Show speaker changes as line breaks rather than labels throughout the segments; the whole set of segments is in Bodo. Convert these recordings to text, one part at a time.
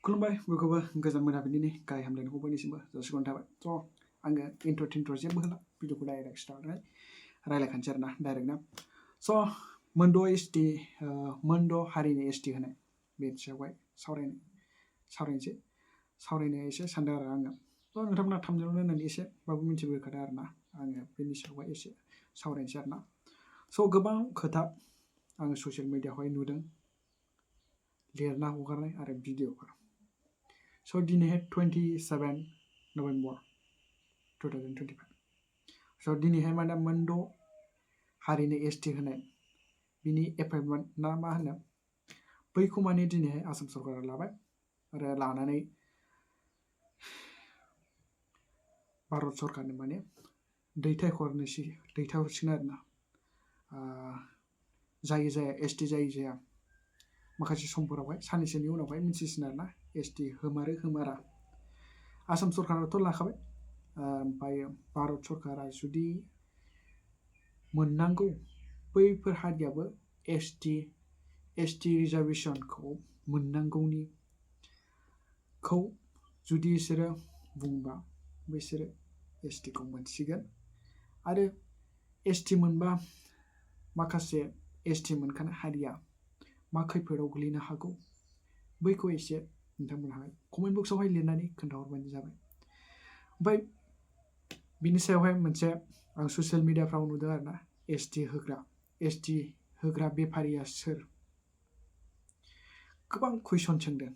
खुलुमबाय बयखौबो गोजान मोनाबिलिनि गाहाय हामलायनायखौ बयनिसिमबो जासिहरनाय थाबाय। स' आङो इन्ट्र' जेबो होला भिडिअखौ डाइरेक्ट स्टार्ट रायलायखानोसै आरोना डाइरेक्टनो। स' मोनद' हारिनि एसटि होनाय बेनि सायावहाय सावरायनो एसे सानदों आरो आङो। स' नोंथांमोना थामजोंनो होननानै एसेबाबो मिथिबोखादों आरोना आङो बेनि सायावहाय एसे सावरायनोसै आरोना। स' गोबां खोथा आङो ससियेल मिडियाआवहाय नुदों लिरना हगारनाय आरो भिडिअफोर। स' दिनैहाय 27 नभेम्बर 2025। स' दिनैहाय माने मोनद' हारिनि एसटि होनाय बिनि एपइन्टमेन्ट ना मा होनो बैखौ माने दिनैहाय आसाम सरकारा लाबाय आरो लानानै भारत सरकारनो माने दैथायहरसिगोन आरोना। जाय एसटि जाया माखासे समफोरावहाय साननैसोनि उनावहाय मिथिसिगोन आरोना एसटि होमारा। आसाम सरकाराथ' लाखाबाय ओमफ्राय भारत सरकारा जुदि मोननांगौ बैफोर हारियाबो एसटि रिजार्भेसनखौ मोननांगौनिखौ जुदि बिसोरो बुंबा बिसोरो एसटिखौ मोनसिगोन। आरो एसटि मोनबा माखासे एसटि मोनखानाय हारिया मा खैफोदाव गोलैनो हागौ बैखौ एसे नोंथांमोनहा कमेन्ट बक्सआवहाय लिरनानै खोन्थाहरबानो जाबाय। ओमफ्राय बिनि सायावहाय मोनसे आं ससियेल मिडियाफ्राव नुदों आरोना एसटि होग्रा बेफारिया सोर गोबां कुइसन सोंदों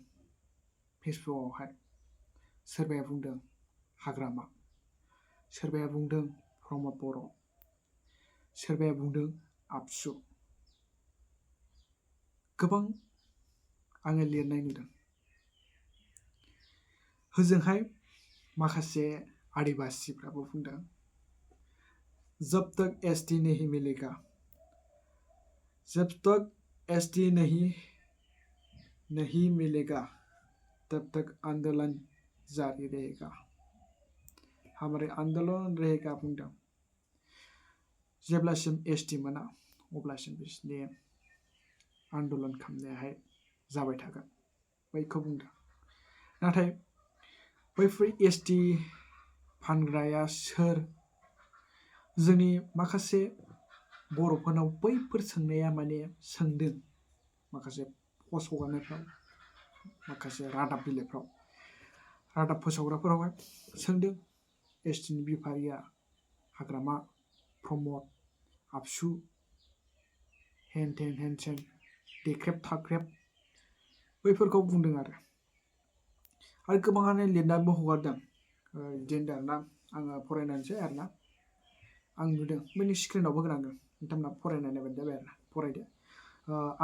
फेसबुकआवहाय। सोरबाया बुंदों हाग्रामा, सोरबाया बुंदों प्रमद बर', सोरबाया बुंदों आबसु। गोबां आङो लिरनाय नुदों। होजोंहाय माखासे आदिबासिफ्राबो बुंदों जब तक एसटी नहीं मिलेगा तब तक आंदोलन जारी रहेगा। हमारे आंदोलन रहेगा बुंदों। जेब्लासिम एसटि मोना अब्लासिम बिसोरनि आंदोलन खालामनायाहाय जाबाय थागोन बैखौ बुंदों। नाथाय बैफोर एसटि फानग्राया सोर? जोंनि माखासे बर'फोरनाव बैफोर सोंनाया माने सोंदों माखासे पस्ट हगारनायफ्राव, माखासे रादाब बिलाइफ्राव, रादाब फोसावग्राफोरावहाय सोंदों एसटिनि बेफारिया हाग्रामा, प्रमद, आबसु, हेन थेन देख्रेब थाख्रेब बैफोरखौ बुंदों आरो गोबाङानो लिरनानैबो हगारदों। बिदिनो आरोना आङो फरायनानैसै आरोना आं नुदों बैनि स्क्रिनावबो होनांगोन नोंथांमोना फरायनाय नायबानो जाबाय आरोना फरायदो।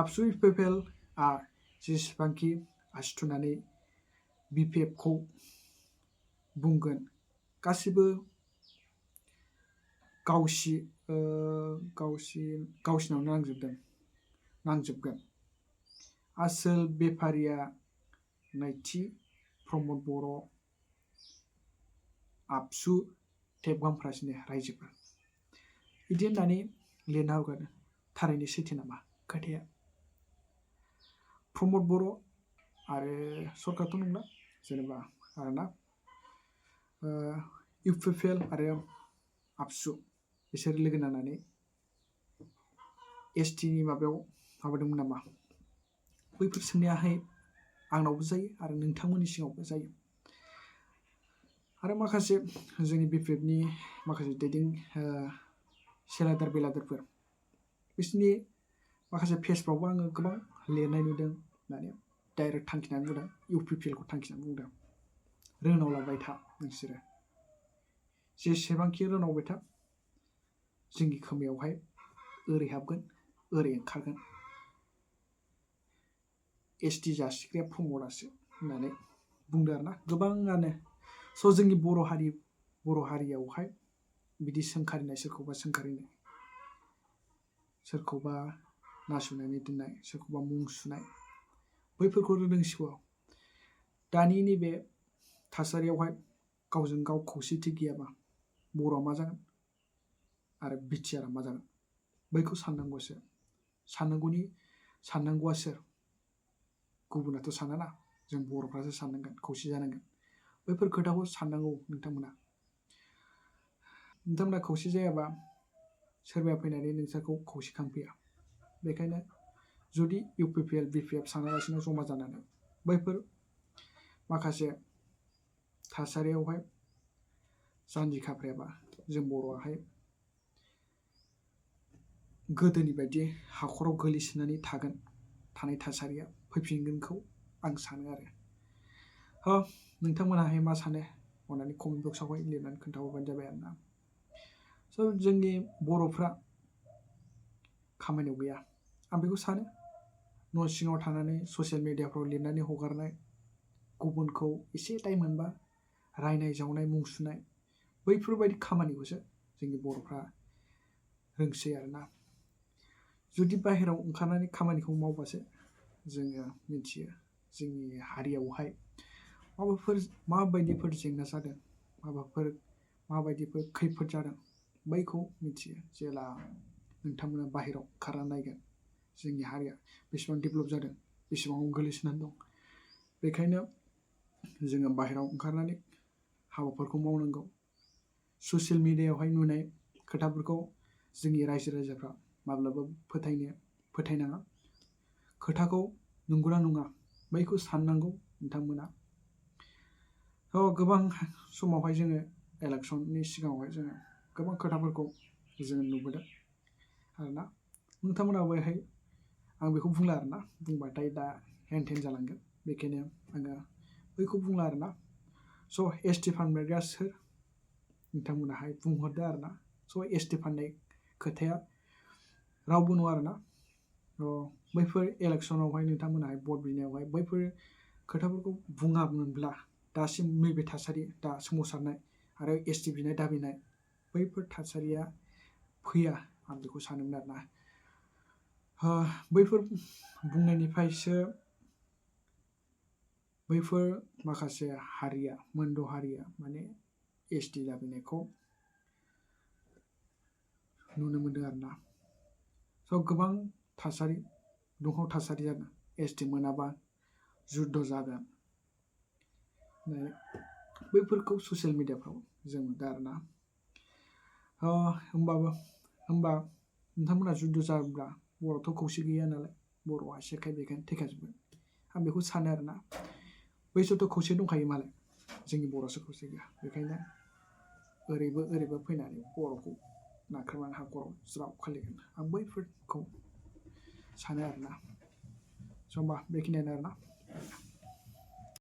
आबसु पिपलआ जेसेबांखि आसि थुनानै बिपिएफखौ बुंगोन गासिबो गावसिनावनो नांजोबगोन। आसोल बेफारिया नैथि प्रमद बर', आबसु टेपगामफ्रासिनो रायजोफोर बिदि होननानै लिरना हगारदों। थारैनो सैथो नामा खोथाया? प्रमद बर' आरो सरकारथ' नंला जेनेबा आरोना इउपिपिएल आरो आबसु बिसोर लोगो नांनानै एसटिनि माबादोंमोन नामा? बैफोर सोंनायाहाय आंनावबो जायो आरो नोंथांमोननि सिगाङावबो जायो। आरो माखासे जोंनि बिपिएफनि माखासे सेलादार बेलादारफोर बिसोरनि माखासे पेजफ्रावबो आङो गोबां लिरनाय नुदों। माने डाइरेक्ट थांखिनानै बुंदों इउपिपिएलखौ थांखिनानै बुंदों रोनावलाबाय था नोंसोरो जेसेबांखि रोनावबाय था जोंनि खोमायावहाय ओरै हाबगोन ओरै ओंखारगोन एसटि जासिग्राया प्रमदासो होननानै बुंदों आरोना गोबाङानो। स' जोंनि बर' हारियावहाय बिदि सोंखारिनाय, सोरखौबा नासयनानै दोननाय, सोरखौबा मुं सुनाय बैफोरखौ रोंसिगौ। दानि नैबे थासारियावहाय गावजों गाव खौसेथि गैयाबा बर'आ मा जागोन आरो बिटिआरआ मा जागोन बैखौ साननांगौआ सोर? गुबुनाथ' सानाना जों बर'फ्रासो साननांगोन, खौसे जानांगोन। बैफोर खोथाखौ साननांगौ नोंथांमोना खौसे जायाबा सोरबाया फैनानै नोंसोरखौ खौसे खालामफैया। बेखायनो जुदि UPPL BPF सानालासिनो जमा जानानै बैफोर माखासे थासारियावहाय जानजि खाफ्रायाबा जों बर'आहाय गोदोनि बायदि हाखराव गोलैसोनानै थानाय थासारिया फैफिनगोनखौ आं सानो आरो। नोंथांमोनाहाय मा सानो अन्नानै कमेन्ट बक्सआवहाय लिरनानै खोन्थाहरबानो जाबाय आरोना। जोंनि बर'फ्रा खामानियाव गैया आं बेखौ सानो। न' सिङाव थानानै ससियेल मिडियाफ्राव लिरनानै हगारनाय, गुबुनखौ एसे दाय मोनबा रायनाय जावनाय मुं सुनाय, बैफोरबायदि खामानिखौसो जोंनि बर'फ्रा रोंसै आरोना। जुदि बाहेरायाव ओंखारनानै खामानिखौ मावबासो जोङो मिथियो जोंनि हारियावहाय माबायदिफोर जेंना जादों, माबायदिफोर खैफोद जादों, बैखौ मिथियो जेला नोंथांमोना बाहेरायाव ओंखारना नायगोन जोंनि हारिया बेसेबां डेभेलप जादों, बेसेबां गोलैसोनानै दं। बेखायनो जोङो बाहेरायाव ओंखारनानै हाबाफोरखौ मावनांगौ। ससियेल मिडियायावहाय नुनाय खोथाफोरखौ जोंनि रायजो राजाफ्रा माब्लाबा फोथायनाङा। खोथाखौ नंगौना नङा बैखौ साननांगौ नोंथांमोना। गोबां समावहाय जोङो इलेक्सननि सिगाङावहाय जोङो गोबां खोथाफोरखौ जोङो नुबोदों आरोना। नोंथांमोनाबोहाय आं बेखौ बुंला आरोना, बुंबाथाय दा हेन थेन जालांगोन। बेखायनो आङो बैखौ बुंला आरोना। ST फानग्राया सोर नोंथांमोनाहाय बुंहरदो आरोना। ST फाननाय खोथाया रावबो नङा आरोना। बैफोर इलेक्सनावहाय नोंथांमोनाहाय भट बिनायावहाय बैफोर खोथाफोरखौ बुङामोनब्ला दासिम नैबे थासारि दा सोमावसारनाय आरो ST बिनाय दाबिनाय बैफोर थासारिया फैया आं बेखौ सानोमोन आरोना। बैफोर बुंनायनिफ्रायसो बैफोर माखासे हारिया, मोनद' हारिया माने ST दाबिनायखौ नुनो मोनदों आरोना। गोबां दुंहाव थासारि जागोन। ST मोनाबा जुद्ध जागोन। बैफोरखौ ससियेल मिडियाफ्राव जों नुदों आरोना। होमबा नोंथांमोना जुद्ध जाब्ला बर'थ' खौसे गैया नालाय, बर'आ सेरखाय बेरखाय थैखाजोबगोन आं बेखौ सानो आरोना। बैसोरथ' खौसे दंखायो मालाय, जोंनि बर'सो खौसे गैया। बेखायनो ओरैबो फैनानै बर'खौ नाख्रेबनानै हाखराव ज्राव खोलैगोन आं बैफोरखौ सानो आरोना। होमबा बेखिनियानो आरोना।